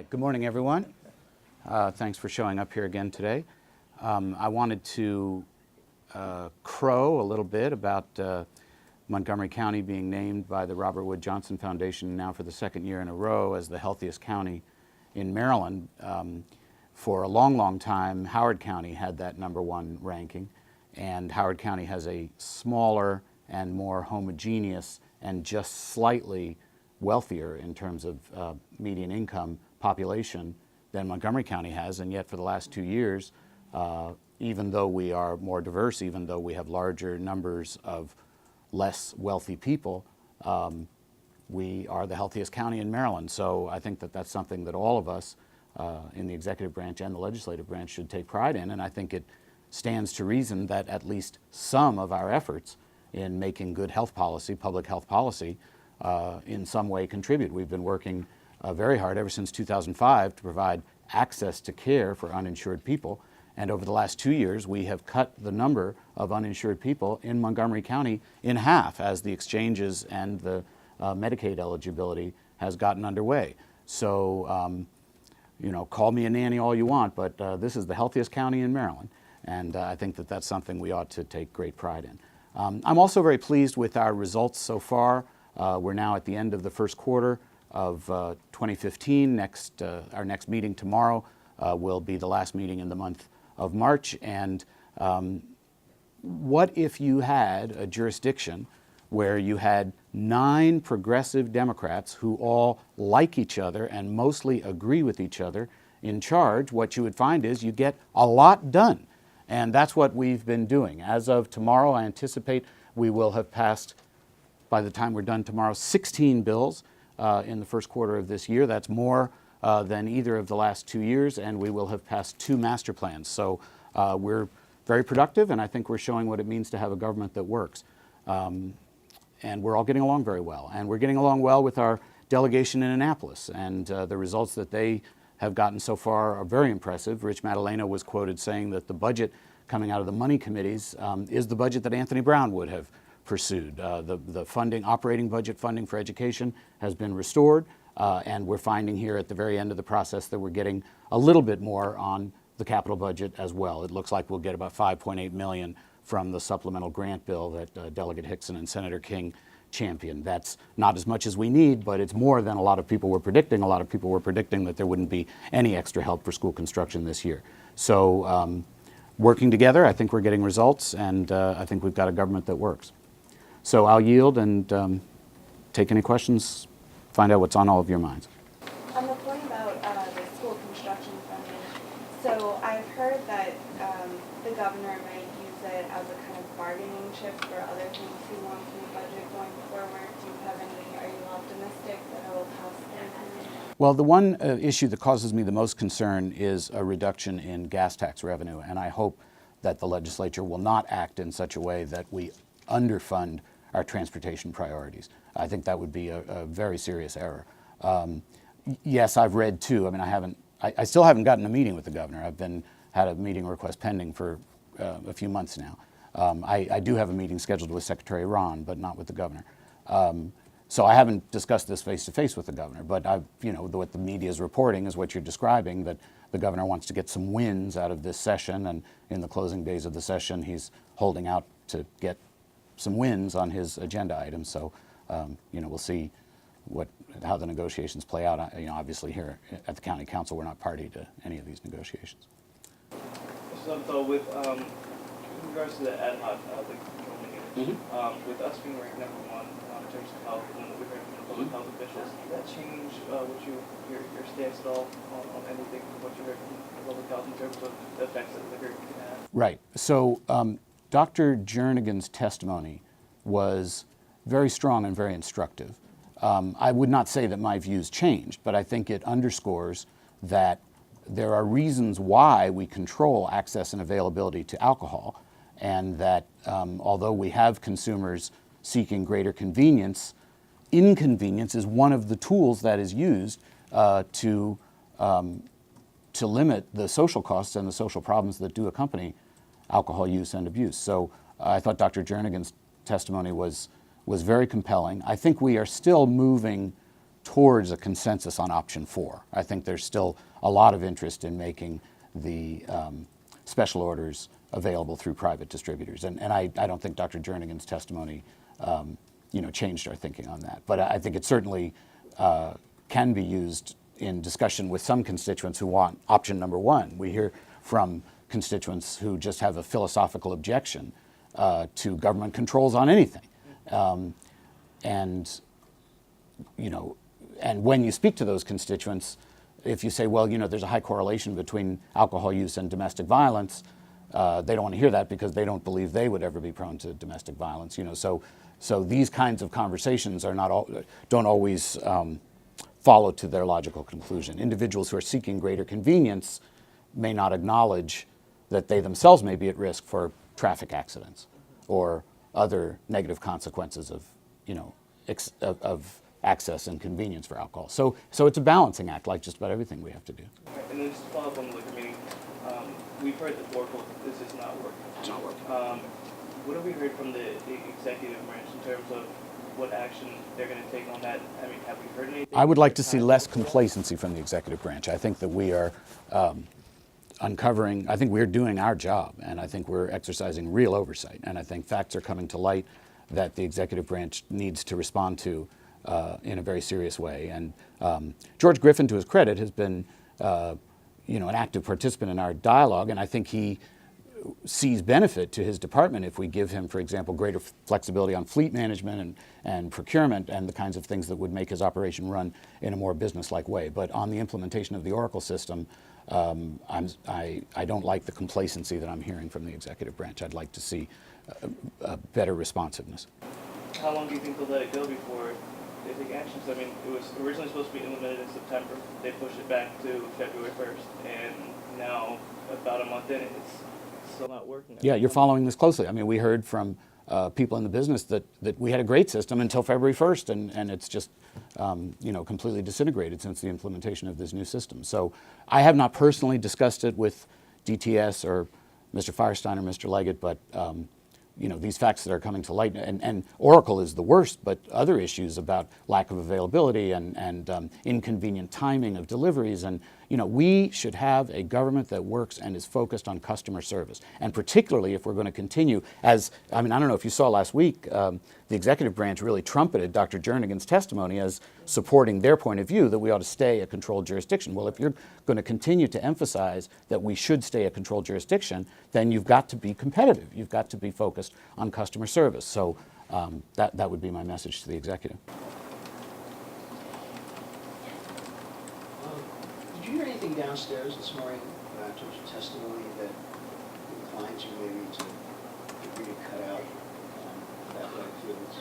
Good morning, everyone. Thanks for showing up here again today. I wanted to crow a little bit about Montgomery County being named by the Robert Wood Johnson Foundation now for the second year in a row as the healthiest county in Maryland. For a long, long time, Howard County had that #1 ranking, and Howard County has a smaller and more homogeneous and just slightly wealthier in terms of median income population than Montgomery County has, and yet for the last 2 years, even though we are more diverse, even though we have larger numbers of less wealthy people, we are the healthiest county in Maryland. So I think that that's something that all of us in the executive branch and the legislative branch should take pride in, and I think it stands to reason that at least some of our efforts in making good health policy, public health policy, in some way contribute. We've been working very hard ever since 2005 to provide access to care for uninsured people. And over the last 2 years, we have cut the number of uninsured people in Montgomery County in half as the exchanges and the Medicaid eligibility has gotten underway. So, you know, call me a nanny all you want, but this is the healthiest county in Maryland. And I think that that's something we ought to take great pride in. I'm also very pleased with our results so far. We're now at the end of the first quarter of 2015. Our next meeting tomorrow will be the last meeting in the month of March. And what if you had a jurisdiction where you had 9 progressive Democrats who all like each other and mostly agree with each other in charge? What you would find is you get a lot done. And that's what we've been doing. As of tomorrow, I anticipate we will have passed, by the time we're done tomorrow, 16 bills in the first quarter of this year. That's more than either of the last 2 years, and we will have passed 2 master plans. So we're very productive, and I think we're showing what it means to have a government that works. And we're all getting along very well. And we're getting along well with our delegation in Annapolis, and the results that they have gotten so far are very impressive. Rich Madalena was quoted saying that the budget coming out of the money committees is the budget that Anthony Brown would have pursued. The funding, operating budget funding for education has been restored, and we're finding here at the very end of the process that we're getting a little bit more on the capital budget as well. It looks like we'll get about $5.8 million from the supplemental grant bill that Delegate Hickson and Senator King championed. That's not as much as we need, but it's more than a lot of people were predicting. A lot of people were predicting that there wouldn't be any extra help for school construction this year. So working together, I think we're getting results, and I think we've got a government that works. So I'll yield and take any questions, find out what's on all of your minds. On the point about the school construction funding, so I've heard that the governor might use it as a kind of bargaining chip for other things he wants in the budget going forward. Do you have any, are you optimistic that it will pass through? Well, the one issue that causes me the most concern is a reduction in gas tax revenue, and I hope that the legislature will not act in such a way that we underfund our transportation priorities. I think that would be a very serious error. Yes, I've read too. I mean, I still haven't gotten a meeting with the governor. I've had a meeting request pending for a few months now. I do have a meeting scheduled with Secretary Ron, but not with the governor. So I haven't discussed this face to face with the governor, but what the media is reporting is what you're describing, that the governor wants to get some wins out of this session, and in the closing days of the session, he's holding out to get some wins on his agenda items. So, we'll see how the negotiations play out. Obviously here at the county council, we're not party to any of these negotiations. So with regards to the ad hoc with us being ranked #1 in terms of health and what we heard from public health officials, did that change your stance at all on anything from what you heard from public health in terms of the effects that liquor can have? Right. So Dr. Jernigan's testimony was very strong and very instructive. I would not say that my views changed, but I think it underscores that there are reasons why we control access and availability to alcohol, and that although we have consumers seeking greater convenience, inconvenience is one of the tools that is used to limit the social costs and the social problems that do accompany alcohol use and abuse. So I thought Dr. Jernigan's testimony was very compelling. I think we are still moving towards a consensus on option 4. I think there's still a lot of interest in making the special orders available through private distributors. And I don't think Dr. Jernigan's testimony changed our thinking on that. But I think it certainly can be used in discussion with some constituents who want option number 1. We hear from constituents who just have a philosophical objection to government controls on anything. And when you speak to those constituents, if you say, well, there's a high correlation between alcohol use and domestic violence, they don't want to hear that because they don't believe they would ever be prone to domestic violence. So these kinds of conversations don't always follow to their logical conclusion. Individuals who are seeking greater convenience may not acknowledge that they themselves may be at risk for traffic accidents or other negative consequences of access and convenience for alcohol. So it's a balancing act, like just about everything we have to do. And then just to follow up on the liquor meeting, we've heard that Oracle, this is not working. It's not working. What have we heard from the executive branch in terms of what action they're going to take on that? I mean, have we heard anything? I would like to see less complacency from the executive branch. I think that we are uncovering, I think we're doing our job, and I think we're exercising real oversight. And I think facts are coming to light that the executive branch needs to respond to in a very serious way. And George Griffin, to his credit, has been an active participant in our dialogue, and I think he sees benefit to his department if we give him, for example, greater flexibility on fleet management and procurement and the kinds of things that would make his operation run in a more business-like way. But on the implementation of the Oracle system, I don't like the complacency that I'm hearing from the executive branch. I'd like to see a better responsiveness. How long do you think they'll let it go before they take actions? I mean, it was originally supposed to be implemented in September. They pushed it back to February 1st, and now about a month in, it's still not working. Yeah, you're following this closely. I mean, we heard from people in the business that we had a great system until February 1st, and it's just completely disintegrated since the implementation of this new system. So I have not personally discussed it with DTS or Mr. Firestein or Mr. Leggett, but these facts that are coming to light, and Oracle is the worst, but other issues about lack of availability and inconvenient timing of deliveries, and we should have a government that works and is focused on customer service, and particularly if we're going to continue I don't know if you saw last week, the executive branch really trumpeted Dr. Jernigan's testimony as supporting their point of view that we ought to stay a controlled jurisdiction. Well, if you're going to continue to emphasize that we should stay a controlled jurisdiction, then you've got to be competitive. You've got to be focused on customer service. So that would be my message to the executive. Did you hear anything downstairs this morning in terms of testimony that inclines you maybe to agree to cut out that fields?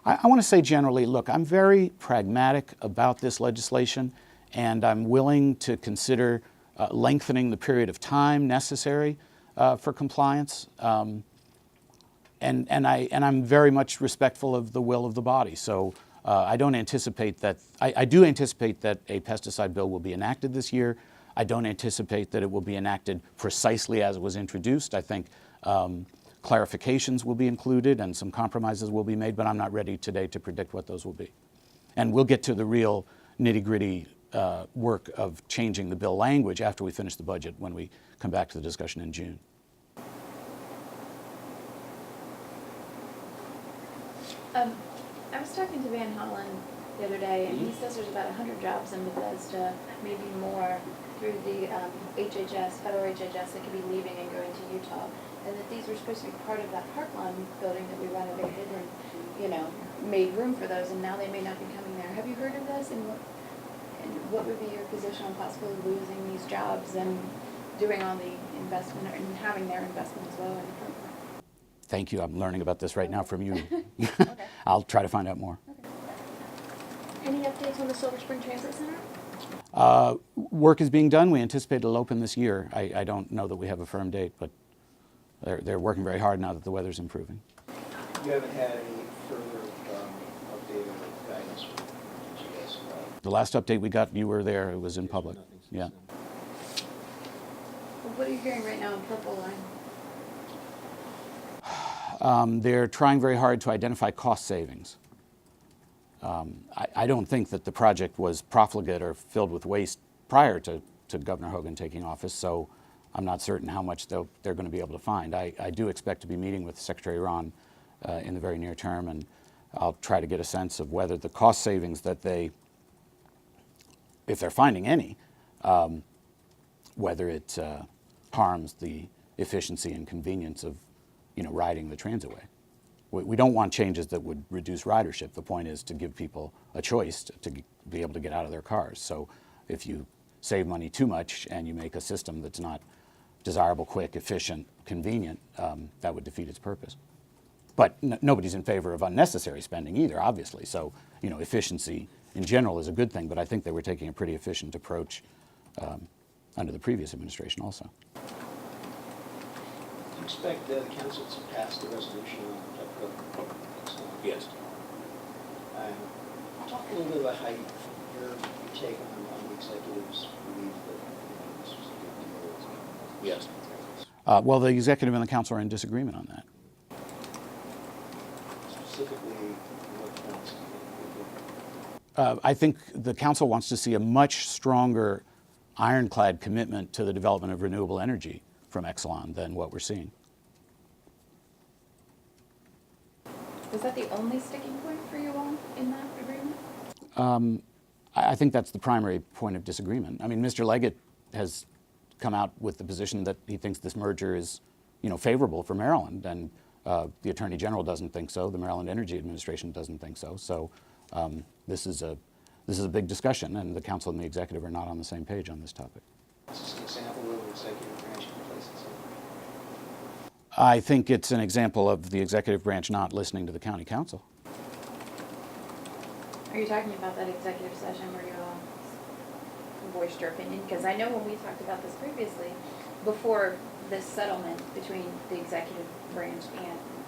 I want to say generally, look, I'm very pragmatic about this legislation, and I'm willing to consider lengthening the period of time necessary for compliance. And I'm very much respectful of the will of the body. So I don't anticipate that, I do anticipate that a pesticide bill will be enacted this year. I don't anticipate that it will be enacted precisely as it was introduced. I think clarifications will be included and some compromises will be made, but I'm not ready today to predict what those will be. And we'll get to the real nitty-gritty work of changing the bill language after we finish the budget when we come back to the discussion in June. I was talking to Van Hollen the other day, and he says there's about 100 jobs in Bethesda, maybe more, through the HHS, federal HHS, that could be leaving and going to Utah, and that these were supposed to be part of that Heartland building that we renovated and, made room for those, and now they may not be coming there. Have you heard of this, and what would be your position on possibly losing these jobs and doing all the investment and having their investment as well in the program? Thank you. I'm learning about this right now from you. Okay. I'll try to find out more. Okay. Any updates on the Silver Spring Transit Center? Work is being done. We anticipate it'll open this year. I don't know that we have a firm date, but they're working very hard now that the weather's improving. You haven't had any further updated guidance from GS? The last update we got, you were there. It was in public. Yeah. Well, what are you hearing right now in Purple Line? They're trying very hard to identify cost savings. I don't think that the project was profligate or filled with waste prior to Governor Hogan taking office, so I'm not certain how much they're going to be able to find. I do expect to be meeting with Secretary Ron in the very near term, and I'll try to get a sense of whether the cost savings that if they're finding any, whether it harms the efficiency and convenience of, riding the transitway. We don't want changes that would reduce ridership. The point is to give people a choice to be able to get out of their cars. So if you save money too much and you make a system that's not desirable, quick, efficient, convenient, that would defeat its purpose. But nobody's in favor of unnecessary spending either, obviously. So, efficiency in general is a good thing, but I think they were taking a pretty efficient approach under the previous administration also. Do you expect the council to pass the resolution on Pepco? Yes. Talk a little bit about how your take on the executive's belief that this was a good deal. Yes. Well, the executive and the council are in disagreement on that. Specifically, what points? I think the council wants to see a much stronger ironclad commitment to the development of renewable energy from Exelon than what we're seeing. Was that the only sticking point for you all in that agreement? I think that's the primary point of disagreement. I mean, Mr. Leggett has come out with the position that he thinks this merger is, favorable for Maryland, and the Attorney General doesn't think so. The Maryland Energy Administration doesn't think so. So this is a big discussion, and the council and the executive are not on the same page on this topic. Is this an example where the executive branch complacency? I think it's an example of the executive branch not listening to the county council. Are you talking about that executive session where you all voiced your opinion? Because I know when we talked about this previously, before this settlement between the executive branch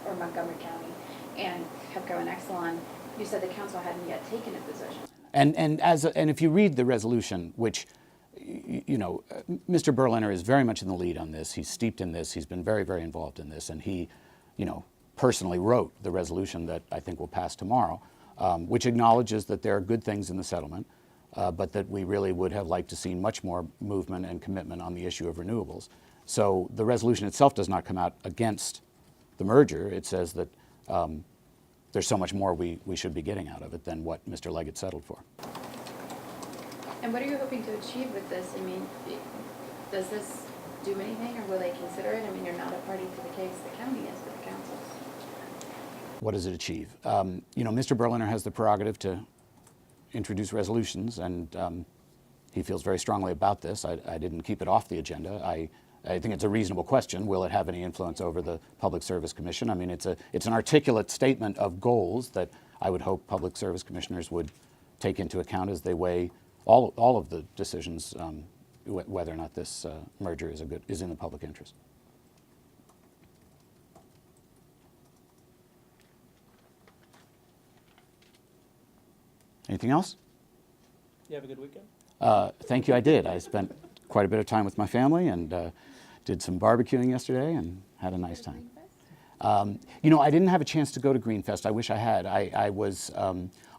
or Montgomery County and Pepco and Exelon, you said the council hadn't yet taken a position. And if you read the resolution, which, Mr. Berliner is very much in the lead on this. He's steeped in this. He's been very, very involved in this, and he, personally wrote the resolution that I think will pass tomorrow, which acknowledges that there are good things in the settlement, but that we really would have liked to see much more movement and commitment on the issue of renewables. So the resolution itself does not come out against the merger. It says that there's so much more we should be getting out of it than what Mr. Leggett settled for. And what are you hoping to achieve with this? I mean, does this do anything, or will they consider it? I mean, you're not a party to the case. The county is, but the council. What does it achieve? Mr. Berliner has the prerogative to introduce resolutions, and he feels very strongly about this. I didn't keep it off the agenda. I think it's a reasonable question. Will it have any influence over the Public Service Commission? I mean, it's an articulate statement of goals that I would hope Public Service Commissioners would take into account as they weigh all of the decisions, whether or not this merger is in the public interest. Anything else? You have a good weekend? Thank you, I did. I spent quite a bit of time with my family and did some barbecuing yesterday and had a nice time. I didn't have a chance to go to Greenfest. I wish I had. I was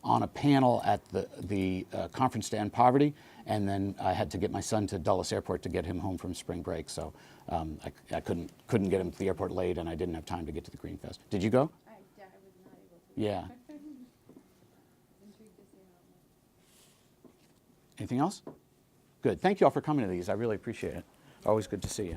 on a panel at the Conference to End Poverty, and then I had to get my son to Dulles Airport to get him home from spring break. So I couldn't get him to the airport late, and I didn't have time to get to the Greenfest. Did you go? I was not able to. Yeah. Anything else? Good. Thank you all for coming to these. I really appreciate it. Always good to see you.